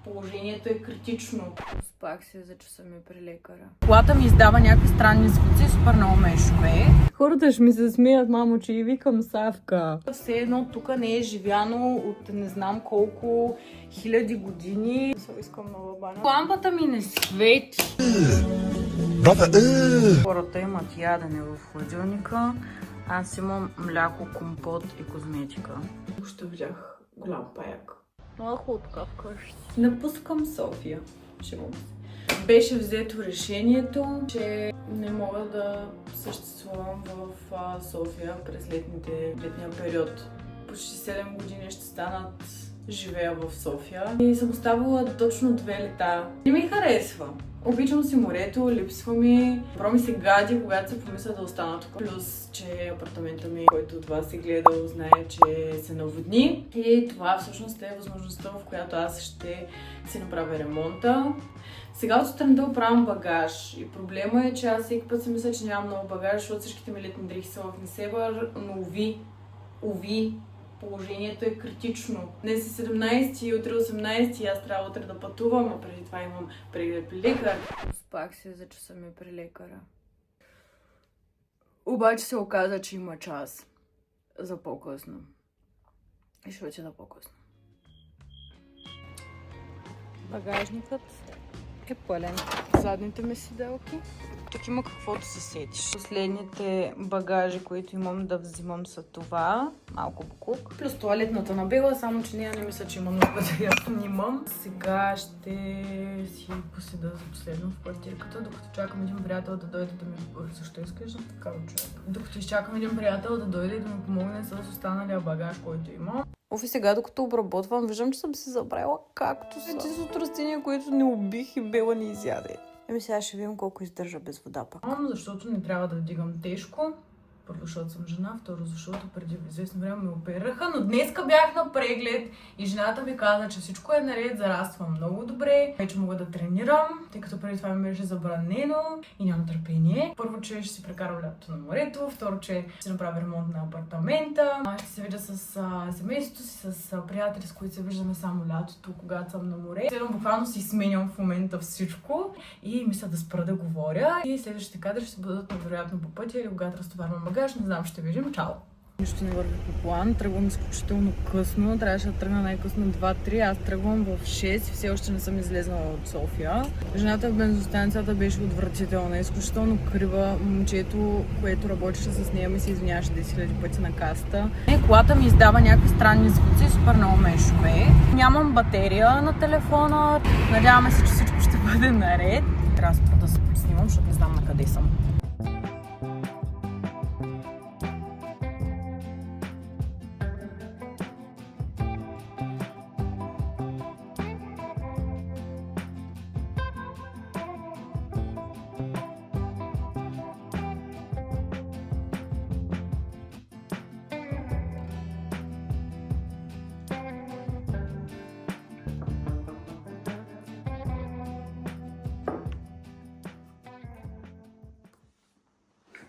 положението е критично. Спах се за часа ми при лекаря. Колата ми издава някакви странни звуци, супер много ме шумее. Хората ще ми се смеят, мамо, че и викам Савка. Все едно тук не е живяно от не знам колко хиляди години. Искам нова баня. Лампата ми не свети. Хората имат ядене в хладилника. Аз имам мляко, компот и козметика. Ще взях голям паяк. Много хлопка вкъщи. Напускам София. Беше взето решението, че не мога да съществувам в София през летния период. Почти 7 години ще станат живея в София и съм оставила точно 2 лета. Не ми харесва. Обичам си морето, липсва ми. Про ми се гади, когато се помисля да остана тук. Плюс, че апартамента ми, който от вас е гледал, знае, че се наводни. И това всъщност е възможността, в която аз ще си направя ремонта. Сега от сутринта оправям багаж и проблема е, че аз всеки път си мисля, че нямам много багаж, защото всичките ми летни дрехи са в Несебър, но уви, положението е критично. Днес е 17 и утре 18 и аз трябва утре да пътувам, а преди това имам преглед при лекар. Спах се за часа ми при лекаря. Обаче се оказа, че има час за по-късно. И ще отида по-късно. Багажникът е пълен. Задните ми седелки. Тук има каквото се сетиш. Последните багажи, които имам да взимам са това. Малко буклук. Плюс туалетната набила, само че нея не мисля, че има много да я снимам. Сега ще си поседа за последно в квартирката, докато чакам един приятел да дойде да ми... Защо изглеждам така от човек? Докато изчакам един приятел да дойде и да ми помогне с останалия багаж, който има. И сега, докато обработвам, виждам, че съм си забравила както са. Тези от растения, които не убих и Бела не изяде. Еми сега ще видим колко издържа без вода пак. Защото не трябва да вдигам тежко. Първо, защото съм жена, второ, защото преди известно време ме оперираха, но днеска бях на преглед и жената ми каза, че всичко е наред, зараствам много добре, вече мога да тренирам, тъй като преди това ми беше забранено и нямам търпение. Първо, че ще си прекарам лятото на морето, второ, че ще си направя ремонт на апартамента, ще се видя с семейството си, с приятели, с които се виждаме само лятото, когато съм на море. Следвам, буквално си сменям в момента всичко и мисля да спра да говоря и следващите кадри ще бъдат невероятно по пътя или когато разтоварвам багаж. Не знам, ще видим. Чао! Нищо не върви по план. Тръгвам изключително късно. Трябваше да тръгна най-късно 2-3. Аз тръгвам в 6. Все още не съм излезнала от София. Жената в бензостанцията беше отвратителна. Изключително крива. Момчето, което работеше с нея, ми се извиняваше 10 000 пъти на касата. Колата ми издава някакви странни звуци. Супер много ме шумее. Нямам батерия на телефона. Надяваме се, че всичко ще бъде наред. Трябва да се снимам, защото не знам на къде съм.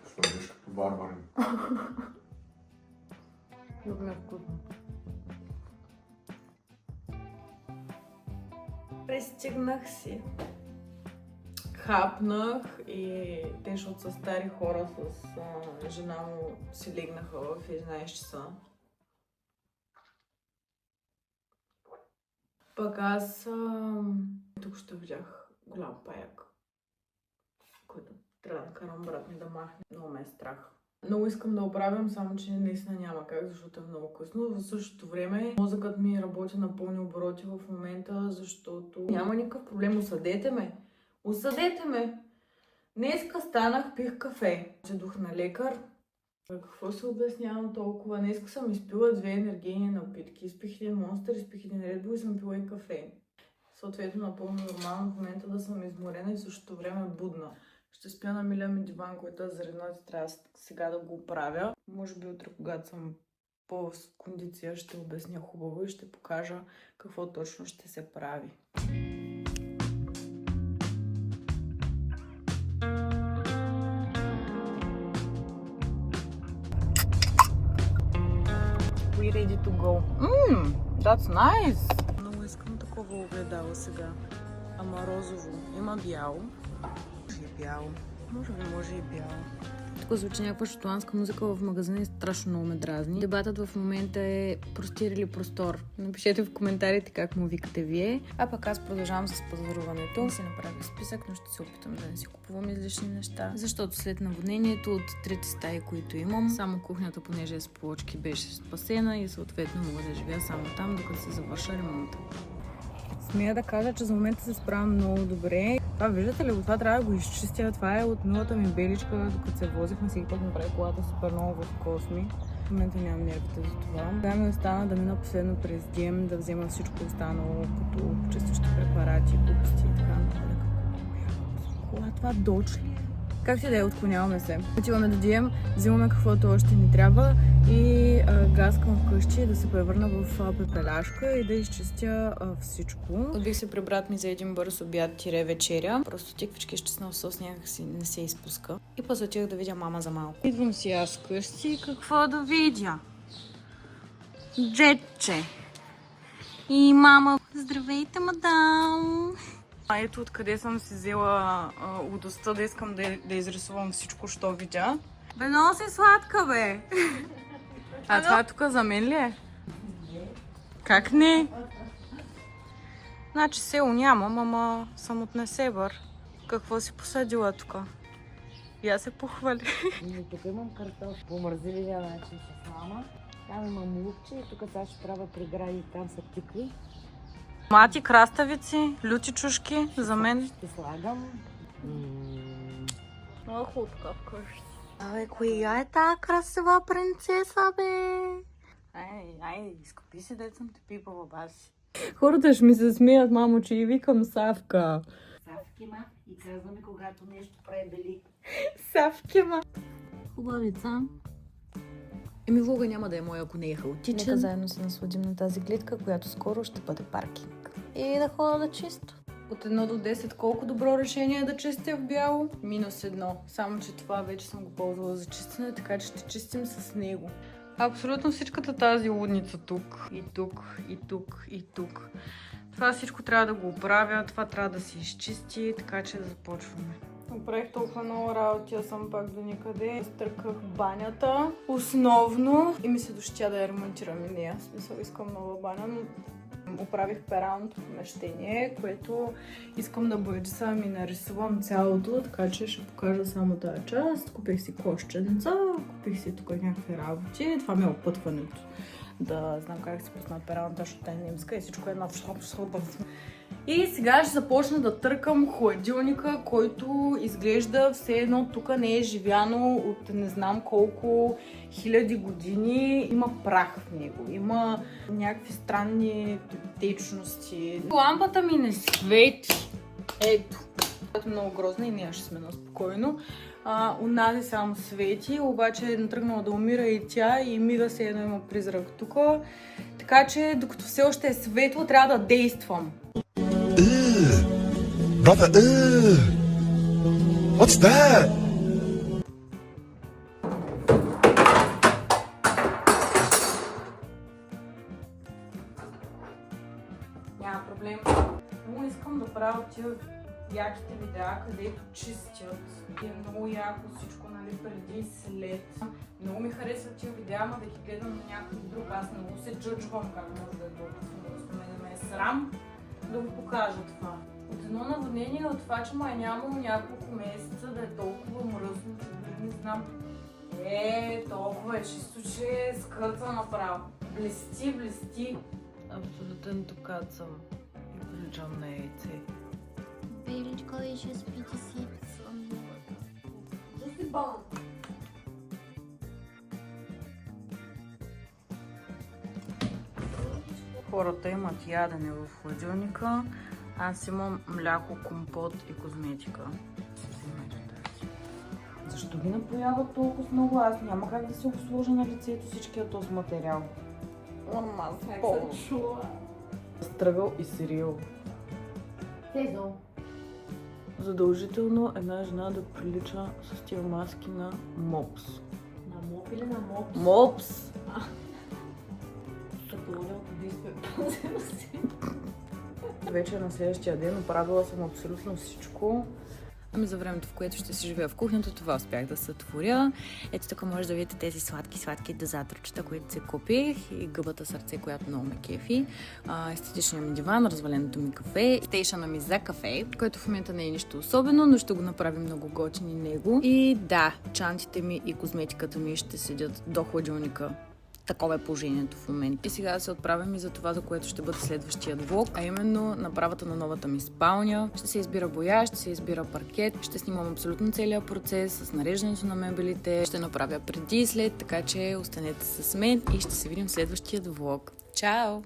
Слагаш като барбарин. Много ме е вкусно. Пристигнах си. Хапнах и те, защото са стари хора с жена му, си легнаха в 11 часа. Пък аз тук ще видях голям паяк, който трябва да карам брат ми да махне. Много ме е страх. Много искам да оправям, само че наистина няма как, защото е много късно. В същото време мозъкът ми работи на пълни обороти в момента, защото няма никакъв проблем. Осъдете ме! Осъдете ме! Днеска станах, пих кафе. Седох на лекар. Какво се обяснявам толкова? Днеска съм изпила 2 енергийни напитки. Изпих един Монстър, изпих един Red Bull и съм пила и кафе. Съответно, напълно нормално в момента да съм изморена и в същото време будна. Ще спя на милия ми диван, който е зареднат и трябва сега да го оправя. Може би утре, когато съм по-кондиция, ще обясня хубаво и ще покажа какво точно ще се прави. We ready to go. That's nice! Много искам да такова огледало сега. Ама розово. Има бяло. Може и бяло. Може и бяло. Тук звучи някаква шотландска музика в магазина и страшно много ме дразни. Дебатът в момента е простир или простор. Напишете в коментарите как му викате вие. А пък аз продължавам с пазаруването. Си направих списък, но ще се опитам да не си купувам излишни неща. Защото след наводнението от трите стаи, които имам, само кухнята, понеже е с плочки, беше спасена и съответно мога да живея само там, докато се завърша ремонта. Смея да кажа, че за момента се справям много добре. Това виждате ли го? Това трябва да го изчистя. Това е от нулата ми беличка, докато се возихме. Всеки път направи колата супер много в Косми. В момента нямам нервите за това. Сега ми остана да мина последно през Дiem, да взема всичко останало, като почистващи препарати, глупости и така нататък. Кола, това доч ли? Както и да е, отклоняваме се. Отиваме до Diem, взимаме каквото още ни трябва и гаскам вкъщи да се превърна в пепеляшка и да изчистя всичко. Отбих се при брат ми за един бърз обяд вечеря. Просто тиквички изчиснал сос някакси не се изпуска. И после отих да видя мама за малко. Идвам си аз вкъщи. Какво да видя? Джетче. И мама. Здравейте, мадам! Ето откъде съм си взела удостта да искам да изрисувам всичко, що видя. Бе, много си сладка, бе! А това тук за мен ли е? Как не? Значи село нямам, ама съм от Несебър. Какво си посадила тук? Я се похвали. Тук имам картоф по мързеливия начин с мама. Там имам лукче и тук сега ще правя прегради, там са тикви. Мати, краставици, люти чушки за мен. Ще слагам. Много хубавка вкъщи. Абе, коя е тази красива принцеса, бе? Ай, изкупи си, дет съм те пипала, баси. Хората ще ми се смеят, мамо, че и викам Савка. Савкима и казваме, когато нещо пребели. Савкима. Хубавица. Еми, влога няма да е моя, ако не е хаотичен. Нека заедно се насладим на тази гледка, която скоро ще бъде паркинг. И да ходя да чисто. От 1 до 10 колко добро решение е да чистя в бяло? -1. Само, че това вече съм го ползвала за чистене, така че ще чистим с него. Абсолютно всичката тази лудница тук, и тук, и тук, и тук. Това всичко трябва да го оправя, това трябва да се изчисти, така че да започваме. Направих толкова много работи, аз съм пак до никъде. Стърках банята основно и ми се дощя да я ремонтирам и нея. В смисъл, искам нова баня, но оправих пералното помещение, което искам да боядисам и нарисувам цялото, така че ще покажа само тази част. Купих си кошченица, купих си тук някакви работи. Това ми е опътването. Да знам как се пусна пералната, защото е немска и всичко е на И сега ще започна да търкам хладилника, който изглежда все едно тук не е живяно от не знам колко хиляди години. Има прах в него, има някакви странни течности. Лампата ми не свети. Ето. Това е много грозна и нея ще смена спокойно. Унази само свети, обаче е натръгнала да умира и тя и мига се едно има призрак тук. Така че докато все още е светло, трябва да действам. Brother, what's that? Няма проблем. Много искам да правя тия яките видеа, където чистят. И е много яко всичко, нали, преди и след. Много ми харесват тия видеа, ама да ги гледам на някой друг. Аз много се джъджвам как може да е толкова. Просто ме е срам да го покажа това. От едно наводнение, от това, че ма е нямало няколко месеца да е толкова мръсно, че дори не знам. Толкова е чисто, че скърца направо. Блести, блести. Абсолютен токат съм. И приличам на яйце. Беличко и ще спите си сън. Хората имат ядене в хладилника. Аз имам мляко, компот и козметика. Защо ги напояват толкова много? Аз няма как да си го сложа на лицето всичкия този материал. Нормално. Как се чува? Стръгъл и сирил. Сезо. Задължително една жена да прилича с тия маски на мопс. На моп или на мопс? Мопс! Като Оля от убийство е пазила си. Вече на следващия ден оправила съм абсолютно всичко. Ами за времето, в което ще си живея в кухнята, това успях да сътворя. Ето тук може да видите тези сладки дозаторчета, които си купих и гъбата сърце, която много ме кефи. Естетичният ми диван, разваленото ми кафе, стейшъна ми за кафе, което в момента не е нищо особено, но ще го направим много готини него. И да, чантите ми и козметиката ми ще седят до хладилника. Такова е положението в момента. И сега да се отправим и за това, за което ще бъде следващият влог, а именно направата на новата ми спалня. Ще се избира боя, ще се избира паркет, ще снимам абсолютно целият процес с нареждането на мебелите, ще направя преди и след, така че останете с мен и ще се видим в следващият влог. Чао!